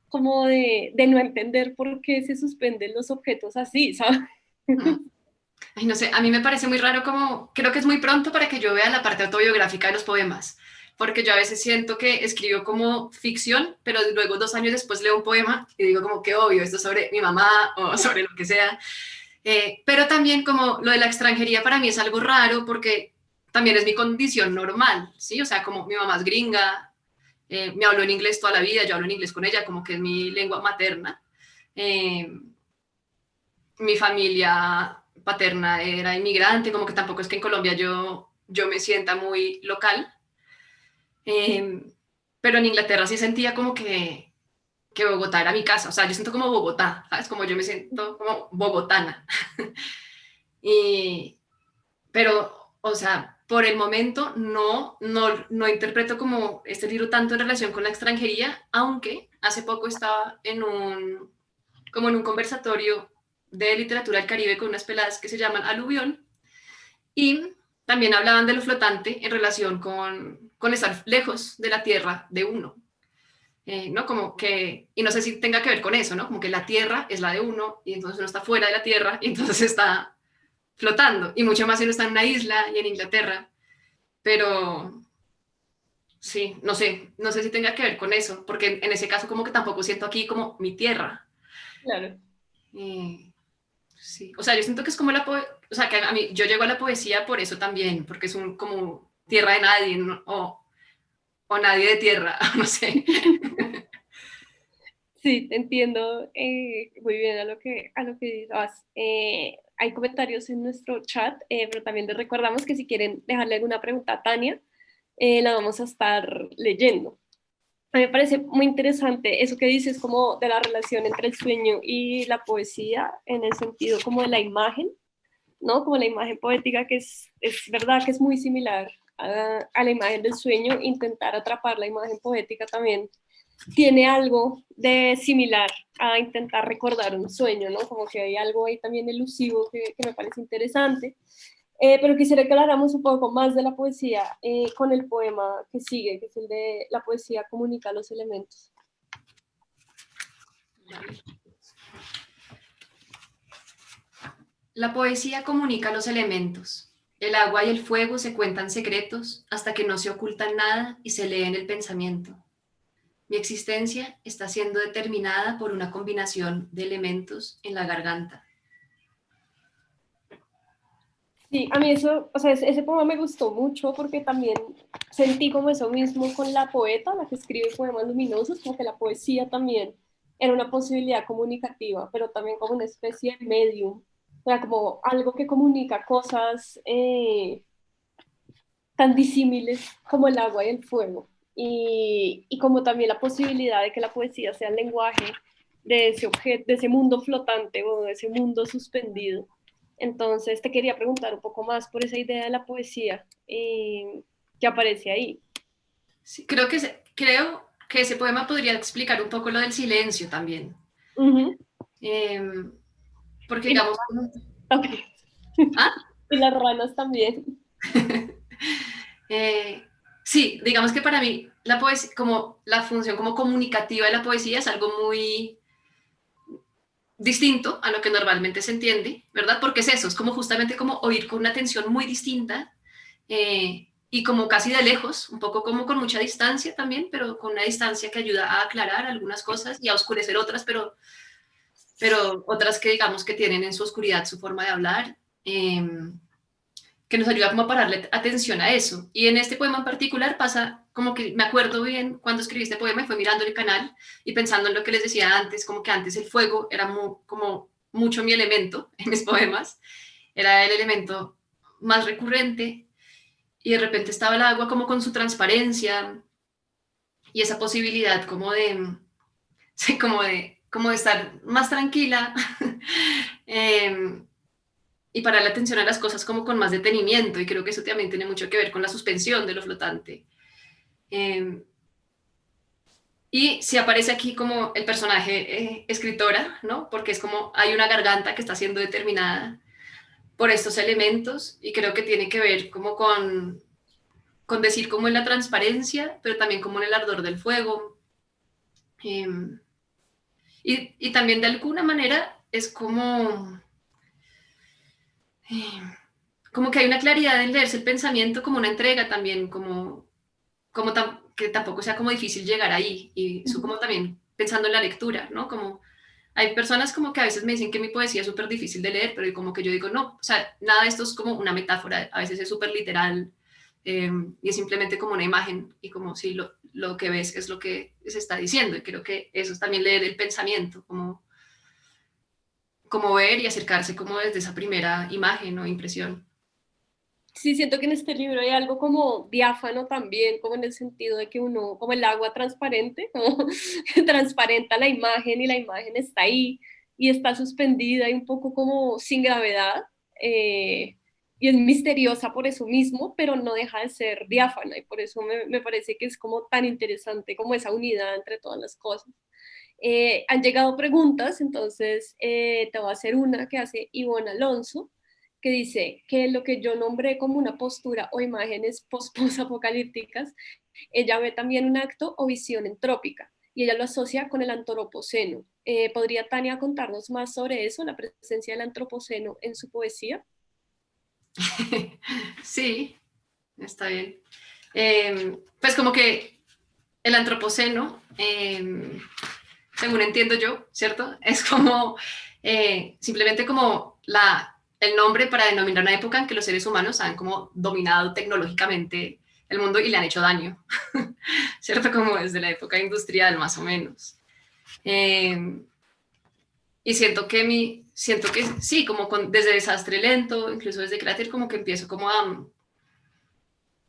como de no entender por qué se suspenden los objetos así, ¿sabes? Ay, no sé, a mí me parece muy raro como, creo que es muy pronto para que yo vea la parte autobiográfica de los poemas, porque yo a veces siento que escribo como ficción, pero luego 2 años después leo un poema y digo como que obvio, esto es sobre mi mamá o sobre lo que sea. Pero también como lo de la extranjería para mí es algo raro porque también es mi condición normal, ¿sí? O sea, como mi mamá es gringa, me habló en inglés toda la vida, yo hablo en inglés con ella, como que es mi lengua materna. Eh, Mi familia paterna era inmigrante, como que tampoco es que en Colombia yo me sienta muy local, eh, pero en Inglaterra sí sentía como que Bogotá era mi casa, o sea, yo siento como Bogotá, ¿sabes? Como yo me siento como bogotana. Y, pero, o sea, por el momento no interpreto como este libro tanto en relación con la extranjería, aunque hace poco estaba como en un conversatorio de literatura del Caribe con unas peladas que se llaman Aluvión y también hablaban de lo flotante en relación con estar lejos de la tierra de uno. ¿No? Como que, y no sé si tenga que ver con eso, ¿no? Como que la tierra es la de uno y entonces uno está fuera de la tierra y entonces está flotando y mucho más si uno está en una isla y en Inglaterra, pero sí, no sé si tenga que ver con eso, porque en ese caso como que tampoco siento aquí como mi tierra. Claro. Eh, Sí, o sea, yo siento que es como o sea, que a mí, yo llego a la poesía por eso también, porque es como tierra de nadie, ¿no? o nadie de tierra, no sé. Sí, entiendo muy bien a lo que vas. Hay comentarios en nuestro chat, pero también les recordamos que si quieren dejarle alguna pregunta a Tania, la vamos a estar leyendo. A mí me parece muy interesante eso que dices como de la relación entre el sueño y la poesía, en el sentido como de la imagen, ¿no? Como la imagen poética, que es verdad que es muy similar a la imagen del sueño, intentar atrapar la imagen poética también tiene algo de similar a intentar recordar un sueño, ¿no? Como que hay algo ahí también elusivo que me parece interesante. Pero quisiera que habláramos un poco más de la poesía con el poema que sigue, que es el de la poesía comunica los elementos. La poesía comunica los elementos. El agua y el fuego se cuentan secretos hasta que no se ocultan nada y se lee en el pensamiento. Mi existencia está siendo determinada por una combinación de elementos en la garganta. Sí, a mí eso, o sea, ese poema me gustó mucho porque también sentí como eso mismo con la poeta, la que escribe poemas luminosos, como que la poesía también era una posibilidad comunicativa, pero también como una especie de medium, o sea, como algo que comunica cosas tan disímiles como el agua y el fuego, y como también la posibilidad de que la poesía sea el lenguaje de ese objeto, de ese mundo flotante o de ese mundo suspendido. Entonces te quería preguntar un poco más por esa idea de la poesía que aparece ahí. Sí, creo que ese poema podría explicar un poco lo del silencio también. Ujú. Eh, Porque Y, la- digamos, ok. ¿ah? Y las ranas también. Eh, sí, digamos que para mí la poesía, como la función como comunicativa de la poesía es algo muy distinto a lo que normalmente se entiende, ¿verdad? Porque es eso, es como justamente como oír con una atención muy distinta y como casi de lejos, un poco como con mucha distancia también, pero con una distancia que ayuda a aclarar algunas cosas y a oscurecer otras, pero otras que digamos que tienen en su oscuridad su forma de hablar. Que nos ayuda como a pararle atención a eso. Y en este poema en particular pasa como que me acuerdo bien cuando escribí este poema y fue mirando el canal y pensando en lo que les decía antes, como que antes el fuego era como mucho mi elemento en mis poemas, era el elemento más recurrente y de repente estaba el agua como con su transparencia y esa posibilidad como de, sí, como de estar más tranquila. eh, y parar la atención a las cosas como con más detenimiento, y creo que eso también tiene mucho que ver con la suspensión de lo flotante. Eh, y si aparece aquí como el personaje escritora, ¿no? Porque es como hay una garganta que está siendo determinada por estos elementos, y creo que tiene que ver como con decir como en la transparencia, pero también como en el ardor del fuego. Eh, y también de alguna manera es como que hay una claridad en leerse el pensamiento como una entrega también, que tampoco sea como difícil llegar ahí. Y eso como también pensando en la lectura, ¿no? Como hay personas como que a veces me dicen que mi poesía es súper difícil de leer, pero como que yo digo, no, o sea, nada de esto es como una metáfora, a veces es súper literal y es simplemente como una imagen y como si lo que ves es lo que se está diciendo. Y creo que eso es también leer el pensamiento, como ver y acercarse como desde esa primera imagen o impresión. Sí, siento que en este libro hay algo como diáfano también, como en el sentido de que uno, como el agua transparente, como transparenta la imagen y la imagen está ahí y está suspendida y un poco como sin gravedad. Y es misteriosa por eso mismo, pero no deja de ser diáfana y por eso me parece que es como tan interesante como esa unidad entre todas las cosas. Han llegado preguntas, entonces te voy a hacer una que hace Ivonne Alonso, que dice que lo que yo nombré como una postura o imágenes post-apocalípticas, ella ve también un acto o visión entrópica y ella lo asocia con el antropoceno. ¿Podría Tania contarnos más sobre eso, la presencia del antropoceno en su poesía? Sí, está bien. Pues como que el antropoceno, según entiendo yo, ¿cierto? Es como simplemente como el nombre para denominar una época en que los seres humanos han como dominado tecnológicamente el mundo y le han hecho daño, ¿cierto? Como desde la época industrial más o menos. Eh, y siento que sí, como desde Desastre Lento, incluso desde Cráter, como que empiezo como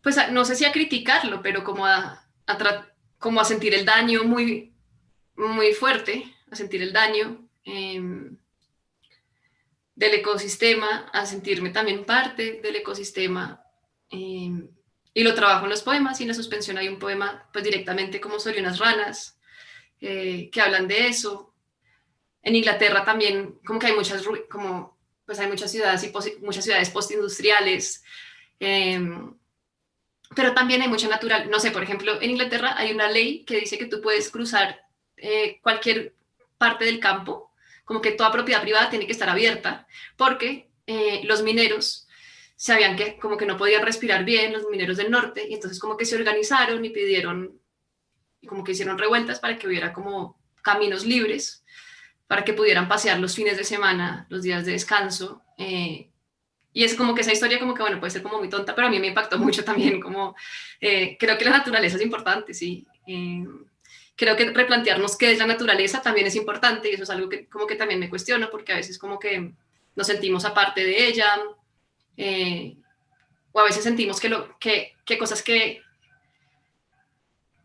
pues no sé si a criticarlo, pero como a sentir el daño muy, muy fuerte, a sentir el daño del ecosistema, a sentirme también parte del ecosistema. Y lo trabajo en los poemas, y en la suspensión hay un poema pues directamente como sobre unas ranas que hablan de eso. En Inglaterra también como que hay pues hay muchas ciudades muchas ciudades postindustriales, eh, pero también hay mucha natural. No sé, por ejemplo, en Inglaterra hay una ley que dice que tú puedes cruzar cualquier parte del campo, como que toda propiedad privada tiene que estar abierta, porque los mineros sabían que como que no podían respirar bien, los mineros del norte, y entonces como que se organizaron y pidieron, y como que hicieron revueltas para que hubiera como caminos libres, para que pudieran pasear los fines de semana, los días de descanso. Y es como que esa historia como que, bueno, puede ser como muy tonta, pero a mí me impactó mucho también, como creo que la naturaleza es importante, sí. Creo que replantearnos qué es la naturaleza también es importante, y eso es algo que como que también me cuestiono, porque a veces como que nos sentimos aparte de ella, eh, o a veces sentimos que cosas que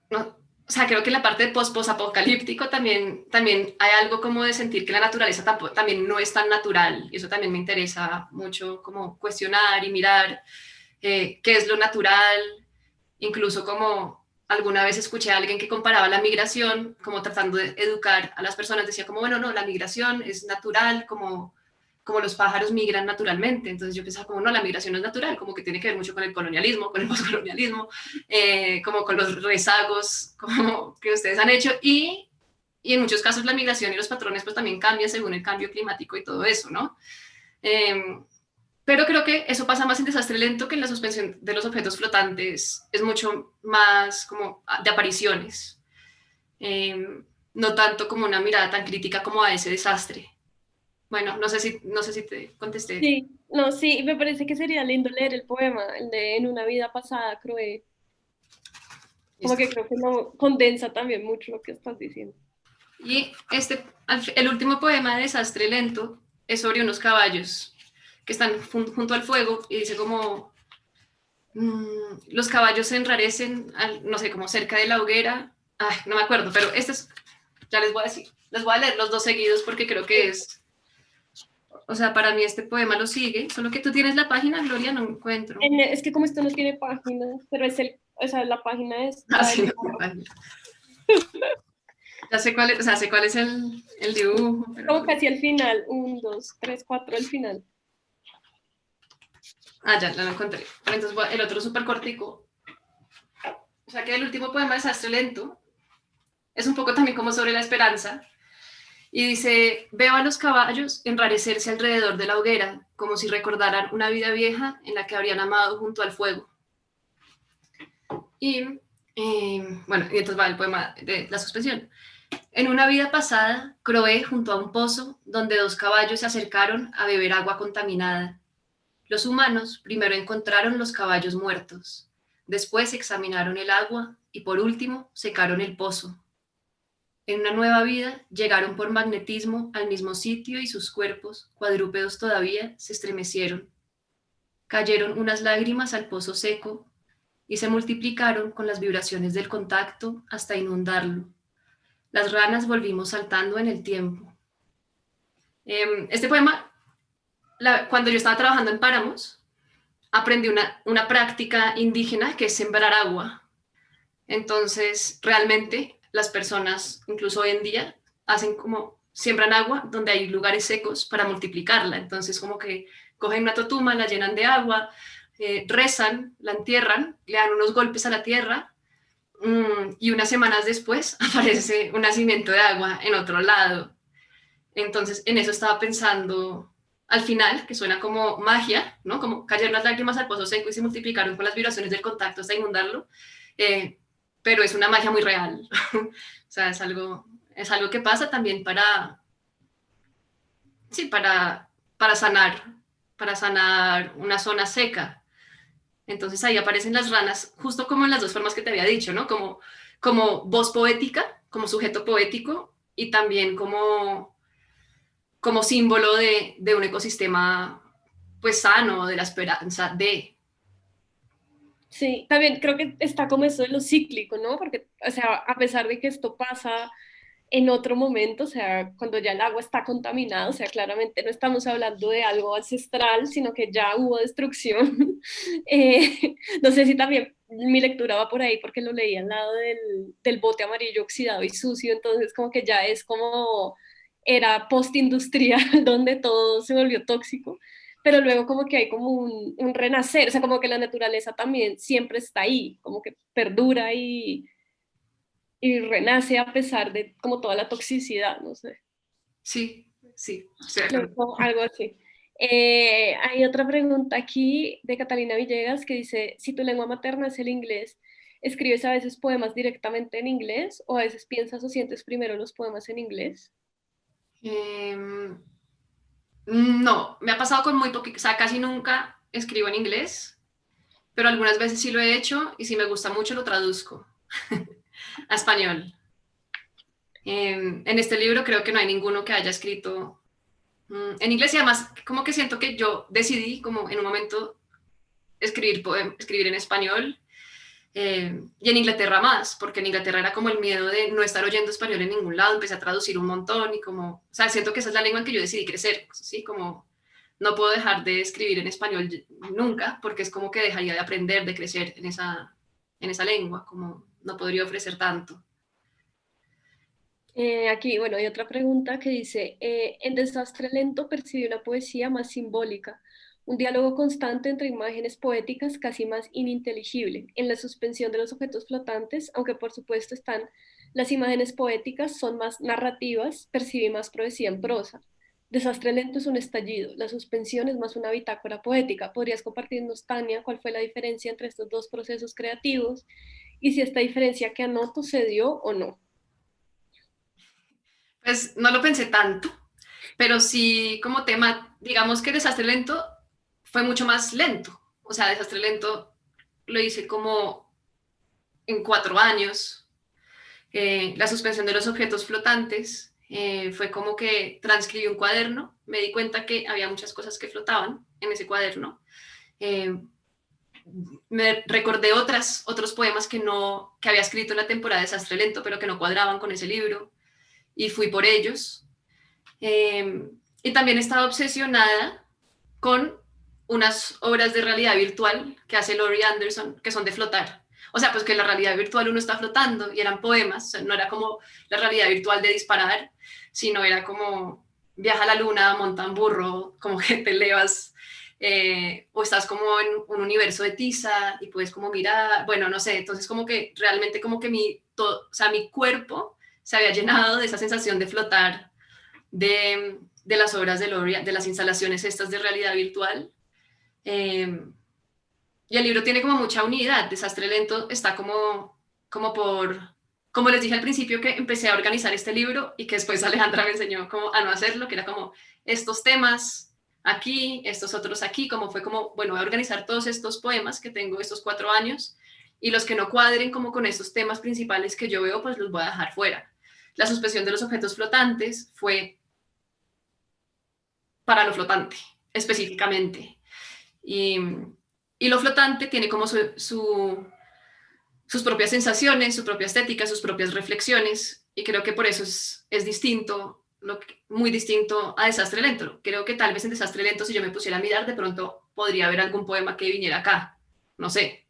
no, o sea, creo que en la parte de post-apocalíptico también hay algo como de sentir que la naturaleza también no es tan natural, y eso también me interesa mucho como cuestionar y mirar qué es lo natural, incluso como alguna vez escuché a alguien que comparaba la migración, como tratando de educar a las personas, decía como, bueno, no, la migración es natural, como los pájaros migran naturalmente. Entonces yo pensaba como, no, la migración no es natural, como que tiene que ver mucho con el colonialismo, con el postcolonialismo, como con los rezagos como que ustedes han hecho. Y y en muchos casos la migración y los patrones pues también cambian según el cambio climático y todo eso, ¿no? Eh, pero creo que eso pasa más en desastre lento, que en la suspensión de los objetos flotantes es mucho más como de apariciones, eh, no tanto como una mirada tan crítica como a ese desastre. Bueno, no sé si te contesté. Sí, no, sí, me parece que sería lindo leer el poema, el de En una vida pasada, Croé. Como Listo. que creo que no condensa también mucho lo que estás diciendo. Y el último poema de Desastre Lento es sobre unos caballos que están junto al fuego y dice como los caballos se enrarecen, no sé, como cerca de la hoguera. Ay, no me acuerdo, pero ya les voy a decir, les voy a leer los dos seguidos porque creo que o sea, para mí este poema lo sigue, solo que tú tienes la página, Gloria, no encuentro. Es que como esto no tiene páginas, pero o sea, la página es Ah, la sí, del no tiene página. Ya sé cuál es, o sea, sé cuál es el dibujo, pero como casi al final, 1, 2, 3, 4 al final. Ya lo encontré. Pero entonces el otro súper cortico. O sea que el último poema, Desastre Lento, es un poco también como sobre la esperanza. Y dice, veo a los caballos enrarecerse alrededor de la hoguera, como si recordaran una vida vieja en la que habrían amado junto al fuego. Y bueno, y entonces va el poema de la suspensión. En una vida pasada, croé junto a un pozo donde dos caballos se acercaron a beber agua contaminada. Los humanos primero encontraron los caballos muertos, después examinaron el agua y por último secaron el pozo. En una nueva vida llegaron por magnetismo al mismo sitio y sus cuerpos, cuadrúpedos todavía, se estremecieron. Cayeron unas lágrimas al pozo seco y se multiplicaron con las vibraciones del contacto hasta inundarlo. Las ranas volvimos saltando en el tiempo. Este poema, cuando yo estaba trabajando en páramos, aprendí una práctica indígena que es sembrar agua. Entonces, realmente las personas, incluso hoy en día, hacen como, siembran agua donde hay lugares secos para multiplicarla. Entonces, como que cogen una totuma, la llenan de agua, rezan, la entierran, le dan unos golpes a la tierra y unas semanas después aparece un nacimiento de agua en otro lado. Entonces, en eso estaba pensando al final, que suena como magia, ¿no? Como cayeron las lágrimas al pozo seco y se multiplicaron con las vibraciones del contacto hasta inundarlo, eh, pero es una magia muy real. O sea, es algo que pasa también sí, para sanar una zona seca. Entonces ahí aparecen las ranas, justo como en las dos formas que te había dicho, ¿no? Como voz poética, como sujeto poético, y también como símbolo de un ecosistema pues sano, de la esperanza de... Sí, también creo que está como eso de lo cíclico, ¿no? Porque, o sea, a pesar de que esto pasa en otro momento, o sea, cuando ya el agua está contaminada, o sea, claramente no estamos hablando de algo ancestral, sino que ya hubo destrucción. No sé si también mi lectura va por ahí porque lo leí al lado del bote amarillo oxidado y sucio, entonces como que ya es como era postindustrial donde todo se volvió tóxico, pero luego como que hay como un renacer, o sea, como que la naturaleza también siempre está ahí, como que perdura y renace a pesar de como toda la toxicidad, no sé, Sí, sí, estoy de acuerdo. como algo así. Hay otra pregunta aquí de Catalina Villegas que dice, si tu lengua materna es el inglés, ¿escribes a veces poemas directamente en inglés o a veces piensas o sientes primero los poemas en inglés? Eh, no, me ha pasado con muy poquito, o sea, casi nunca escribo en inglés, pero algunas veces sí lo he hecho y si me gusta mucho lo traduzco a español. En este libro creo que no hay ninguno que haya escrito en inglés y además como que siento que yo decidí como en un momento escribir en español y en Inglaterra más, porque en Inglaterra era como el miedo de no estar oyendo español en ningún lado, empecé a traducir un montón y como, o sea, siento que esa es la lengua en que yo decidí crecer, ¿sí? Como no puedo dejar de escribir en español nunca, porque es como que dejaría de aprender, de crecer en esa lengua, como no podría ofrecer tanto. Aquí, bueno, hay otra pregunta que dice, en Desastre Lento percibí una poesía más simbólica, un diálogo constante entre imágenes poéticas casi más ininteligible. En la suspensión de los objetos flotantes, aunque por supuesto están Las imágenes poéticas son más narrativas, percibe más poesía en prosa. Desastre lento es un estallido, la suspensión es más una bitácora poética. ¿Podrías compartirnos, Tania, cuál fue la diferencia entre estos dos procesos creativos y si esta diferencia que anoto se dio o no? Pues no lo pensé tanto, pero sí como tema, digamos que Desastre Lento fue mucho más lento. O sea, Desastre Lento lo hice como en 4 años. La suspensión de los objetos flotantes fue como que transcribí un cuaderno, me di cuenta que había muchas cosas que flotaban en ese cuaderno. Eh, Me recordé otros poemas que había escrito en la temporada de Desastre Lento, pero que no cuadraban con ese libro, y fui por ellos. Y también estaba obsesionada con unas obras de realidad virtual que hace Laurie Anderson, que son de flotar. O sea, pues que en la realidad virtual uno está flotando y eran poemas, o sea, no era como la realidad virtual de disparar, sino era como viaja a la luna, monta un burro, como que te elevas, o estás como en un universo de tiza y puedes como mirar, bueno, no sé, entonces como que realmente como que o sea, mi cuerpo se había llenado de esa sensación de flotar de las obras de Loria, de las instalaciones estas de realidad virtual. Eh, y el libro tiene como mucha unidad. Desastre Lento está como como les dije al principio que empecé a organizar este libro y que después Alejandra me enseñó como a no hacerlo, que era como estos temas aquí, estos otros aquí, como fue como, bueno, voy a organizar todos estos poemas que tengo estos 4 años y los que no cuadren como con estos temas principales que yo veo, pues los voy a dejar fuera. La suspensión de los objetos flotantes fue para lo flotante, específicamente. Y, y lo flotante tiene como sus propias sensaciones, su propia estética, sus propias reflexiones, y creo que por eso es distinto, muy distinto a Desastre Lento. Creo que tal vez en Desastre Lento, si yo me pusiera a mirar, de pronto podría haber algún poema que viniera acá, no sé.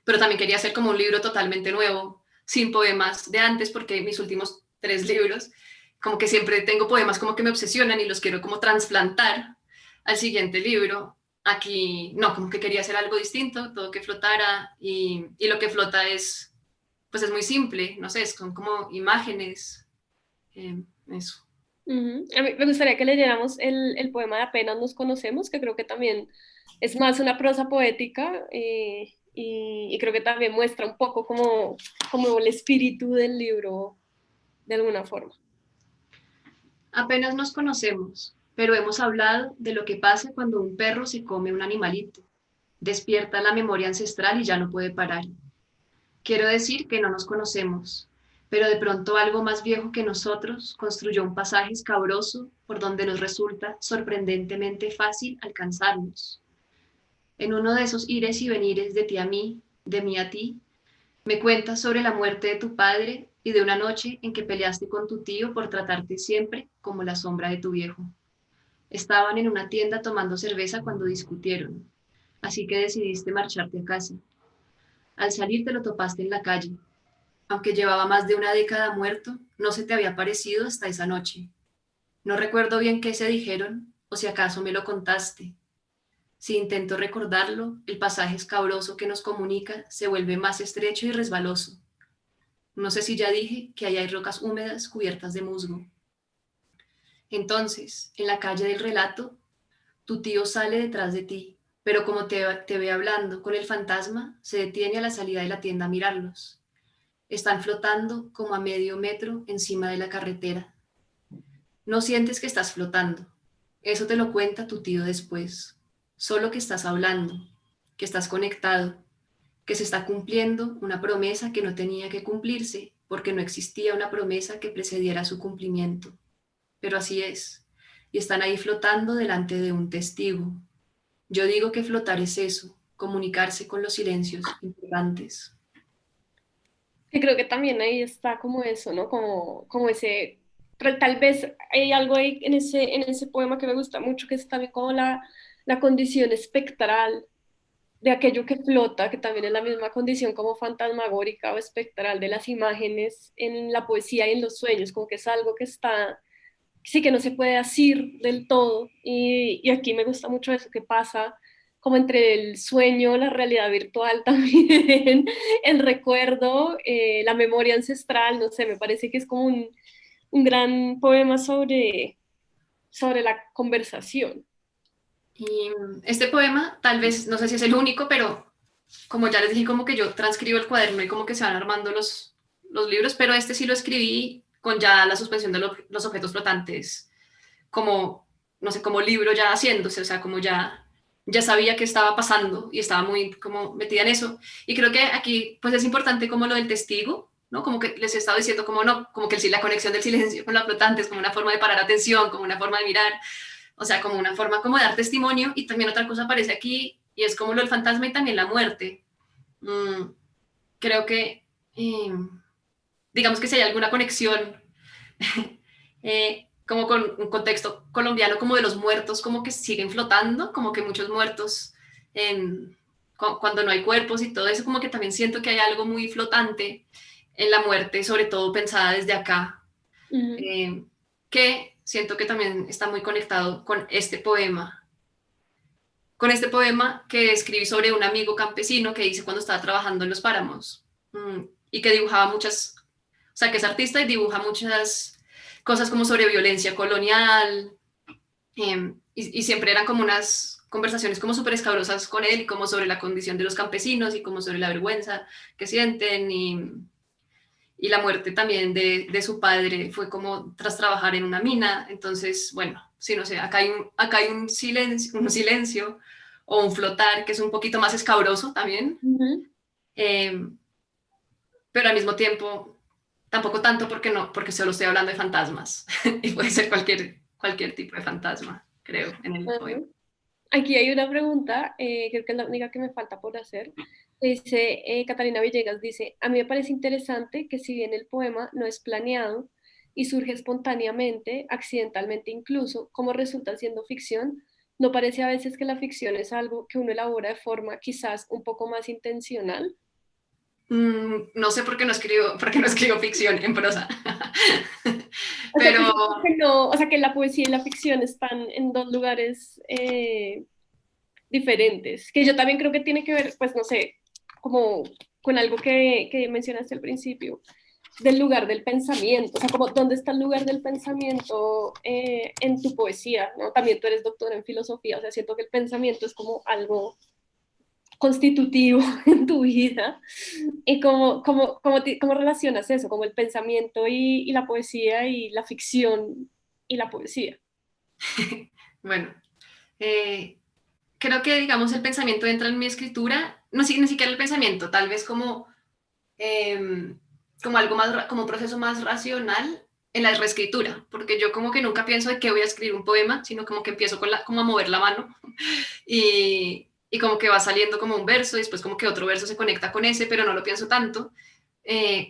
Pero también quería hacer como un libro totalmente nuevo, sin poemas de antes, porque mis últimos 3 libros, como que siempre tengo poemas como que me obsesionan y los quiero como transplantar al siguiente libro. Aquí no, como que quería hacer algo distinto, todo que flotara y lo que flota pues es muy simple, no sé, son como imágenes, eso. A mí me gustaría que leyéramos el poema de Apenas nos conocemos, que creo que también es más una prosa poética y creo que también muestra un poco como el espíritu del libro de alguna forma. Apenas nos conocemos, pero hemos hablado de lo que pasa cuando un perro se come un animalito. Despierta la memoria ancestral y ya no puede parar. Quiero decir que no nos conocemos, pero de pronto algo más viejo que nosotros construyó un pasaje escabroso por donde nos resulta sorprendentemente fácil alcanzarnos. En uno de esos ires y venires de ti a mí, de mí a ti, me cuentas sobre la muerte de tu padre y de una noche en que peleaste con tu tío por tratarte siempre como la sombra de tu viejo. Estaban en una tienda tomando cerveza cuando discutieron, así que decidiste marcharte a casa. Al salir te lo topaste en la calle. Aunque llevaba más de una década muerto, no se te había parecido hasta esa noche. No recuerdo bien qué se dijeron, o si acaso me lo contaste. Si intento recordarlo, el pasaje escabroso que nos comunica se vuelve más estrecho y resbaloso. No sé si ya dije que ahí hay rocas húmedas cubiertas de musgo. Entonces, en la calle del relato, tu tío sale detrás de ti, pero como te ve hablando con el fantasma, se detiene a la salida de la tienda a mirarlos. Están flotando como a medio metro encima de la carretera. No sientes que estás flotando. Eso te lo cuenta tu tío después. Solo que estás hablando, que estás conectado, que se está cumpliendo una promesa que no tenía que cumplirse porque no existía una promesa que precediera su cumplimiento. Pero así es. Y están ahí flotando delante de un testigo. Yo digo que flotar es eso, comunicarse con los silencios importantes. Y creo que también ahí está como eso, ¿no? Como ese, pero tal vez hay algo ahí en ese poema que me gusta mucho, que es también como la condición espectral de aquello que flota, que también es la misma condición como fantasmagórica o espectral de las imágenes en la poesía y en los sueños, como que es algo que está, sí que no se puede asir del todo. Y aquí me gusta mucho eso que pasa como entre el sueño, la realidad virtual también, el recuerdo, la memoria ancestral, no sé, me parece que es como un gran poema sobre la conversación. Y este poema, tal vez, no sé si es el único, pero como ya les dije, como que yo transcribo el cuaderno y como que se van armando los libros, pero este sí lo escribí con ya la suspensión de los objetos flotantes, como, no sé, como libro ya haciéndose, o sea, como ya sabía qué estaba pasando y estaba muy como metida en eso. Y creo que aquí pues es importante como lo del testigo, ¿no? Como que les he estado diciendo como no, como que la conexión del silencio con la flotante es como una forma de parar atención, como una forma de mirar, o sea, como una forma como de dar testimonio. Y también otra cosa aparece aquí y es como lo del fantasma y también la muerte. Mm, creo que, eh, digamos que si hay alguna conexión como con un contexto colombiano, como de los muertos, como que siguen flotando, como que muchos muertos en, cuando no hay cuerpos y todo eso, como que también siento que hay algo muy flotante en la muerte, sobre todo pensada desde acá, Ujú, eh, que siento que también está muy conectado con este poema que escribí sobre un amigo campesino que hice cuando estaba trabajando en los páramos, y que dibujaba muchas, o sea, que es artista y dibuja muchas cosas como sobre violencia colonial, y siempre eran como unas conversaciones como súper escabrosas con él, como sobre la condición de los campesinos y como sobre la vergüenza que sienten y la muerte también de su padre fue como tras trabajar en una mina. Entonces, bueno, sí, no sé, acá hay un silencio o un flotar que es un poquito más escabroso también, ujú. eh, pero al mismo tiempo tampoco tanto porque no, porque solo estoy hablando de fantasmas y puede ser cualquier tipo de fantasma, creo, en el Ajá. poema. Aquí hay una pregunta, creo que es la única que me falta por hacer. Dice, Catalina Villegas dice, a mí me parece interesante que si bien el poema no es planeado y surge espontáneamente, accidentalmente incluso, como resulta siendo ficción, ¿no parece a veces que la ficción es algo que uno elabora de forma quizás un poco más intencional? No sé por qué no escribo ficción en prosa, O sea, que pero siento que no, o sea, que la poesía y la ficción están en dos lugares diferentes, que yo también creo que tiene que ver, pues no sé, como con algo que mencionaste al principio, del lugar del pensamiento, o sea, como dónde está el lugar del pensamiento en tu poesía, ¿no? También tú eres doctora en filosofía, o sea, siento que el pensamiento es como algo constitutivo en tu vida. ¿Y cómo relacionas eso, como el pensamiento y la poesía y la ficción y la poesía? bueno, eh, creo que, digamos, el pensamiento entra en mi escritura, no, ni siquiera el pensamiento, tal vez eh, como algo más, como un proceso más racional en la reescritura, porque yo como que nunca pienso de qué voy a escribir un poema, sino como que empiezo como a mover la mano y como que va saliendo como un verso y después como que otro verso se conecta con ese, pero no lo pienso tanto.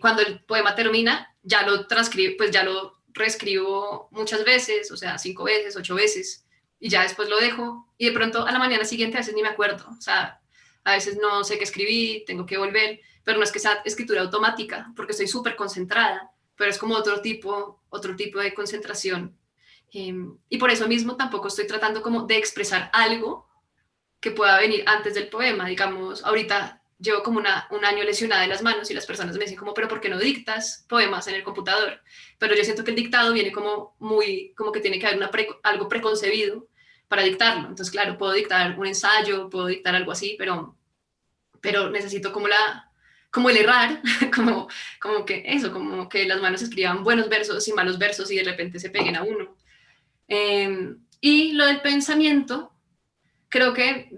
Cuando el poema termina, ya lo transcribo, pues ya lo reescribo muchas veces, o sea, 5 veces, 8 veces, y ya después lo dejo, y de pronto a la mañana siguiente a veces ni me acuerdo, o sea, a veces no sé qué escribí, tengo que volver, pero no es que sea escritura automática, porque estoy súper concentrada, pero es como otro tipo de concentración. Y por eso mismo tampoco estoy tratando como de expresar algo que pueda venir antes del poema. Digamos, ahorita llevo como un año lesionada de las manos y las personas me dicen como, pero ¿por qué no dictas poemas en el computador? Pero yo siento que el dictado viene como muy, como que tiene que haber algo preconcebido para dictarlo. Entonces, claro, puedo dictar un ensayo, puedo dictar algo así, pero necesito como el errar, como que eso, como que las manos escriban buenos versos y malos versos y de repente se peguen a uno. Y lo del pensamiento, creo que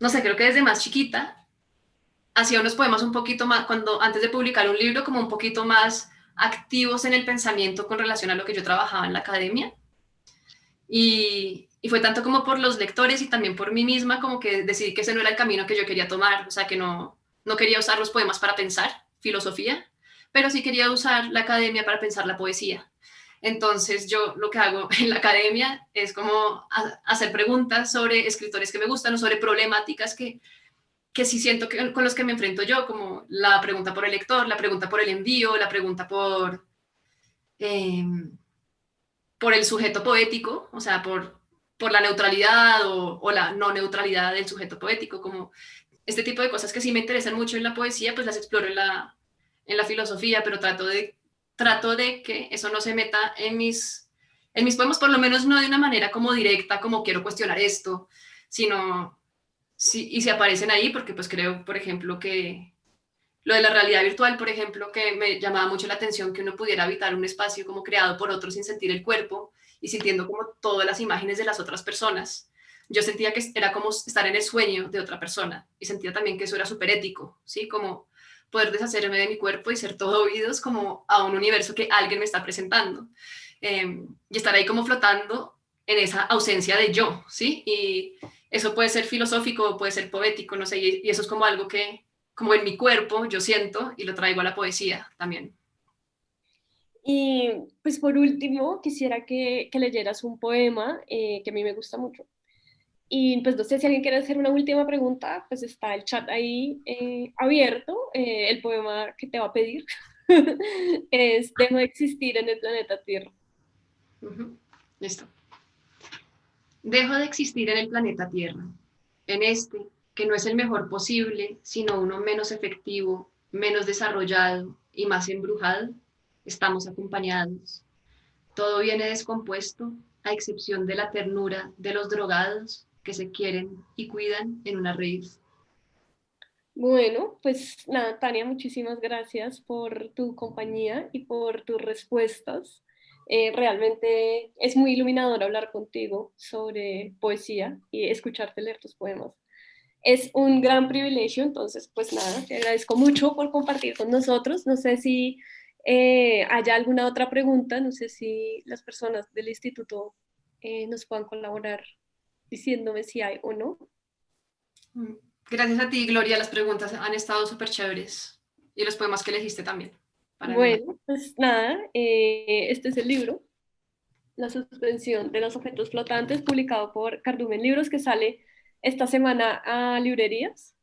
no sé, creo que desde más chiquita hacía unos poemas un poquito más, antes de publicar un libro, como un poquito más activos en el pensamiento con relación a lo que yo trabajaba en la academia. Y fue tanto como por los lectores y también por mí misma, como que decidí que ese no era el camino que yo quería tomar, o sea, que no quería usar los poemas para pensar filosofía, pero sí quería usar la academia para pensar la poesía. Entonces yo lo que hago en la academia es como hacer preguntas sobre escritores que me gustan o sobre problemáticas que sí siento que con los que me enfrento yo, como la pregunta por el lector, la pregunta por el envío, la pregunta eh, por el sujeto poético, o sea, por la neutralidad o la no neutralidad del sujeto poético, como este tipo de cosas que sí me interesan mucho en la poesía, pues las exploro en la filosofía, pero trato de que eso no se meta en mis poemas, por lo menos no de una manera como directa, como quiero cuestionar esto, sino, sí, y si aparecen ahí, porque pues creo, por ejemplo, que lo de la realidad virtual, por ejemplo, que me llamaba mucho la atención que uno pudiera habitar un espacio como creado por otro sin sentir el cuerpo y sintiendo como todas las imágenes de las otras personas. Yo sentía que era como estar en el sueño de otra persona y sentía también que eso era súper ético, ¿sí? Como poder deshacerme de mi cuerpo y ser todo oídos como a un universo que alguien me está presentando. Y estar ahí como flotando en esa ausencia de yo, ¿sí? Y eso puede ser filosófico, puede ser poético, no sé, y eso es como algo que, como en mi cuerpo, yo siento y lo traigo a la poesía también. Y pues por último, quisiera que leyeras un poema que a mí me gusta mucho. Y pues no sé si alguien quiere hacer una última pregunta, pues está el chat ahí abierto. El poema que te va a pedir es Dejo de existir en el planeta Tierra. Uh -huh. Listo. Dejo de existir en el planeta Tierra, en este, que no es el mejor posible, sino uno menos efectivo, menos desarrollado y más embrujado, estamos acompañados. Todo viene descompuesto, a excepción de la ternura de los drogados que se quieren y cuidan en una raíz. Bueno, pues nada, Tania, muchísimas gracias por tu compañía y por tus respuestas. Realmente es muy iluminador hablar contigo sobre poesía y escucharte leer tus poemas. Es un gran privilegio, entonces, pues nada, te agradezco mucho por compartir con nosotros. No sé si haya alguna otra pregunta, no sé si las personas del instituto nos puedan colaborar diciéndome si hay o no. Gracias a ti, Gloria, las preguntas han estado súper chéveres y los poemas que elegiste también, para mí. Bueno, pues nada, este es el libro, La suspensión de los objetos flotantes, publicado por Cardumen Libros, que sale esta semana a librerías.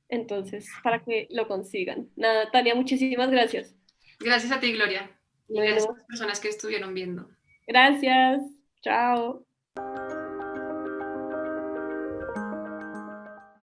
Entonces, para que lo consigan. Nada, Tania, muchísimas gracias. Gracias a ti, Gloria, y gracias a Bueno, las personas que estuvieron viendo. gracias. Chao.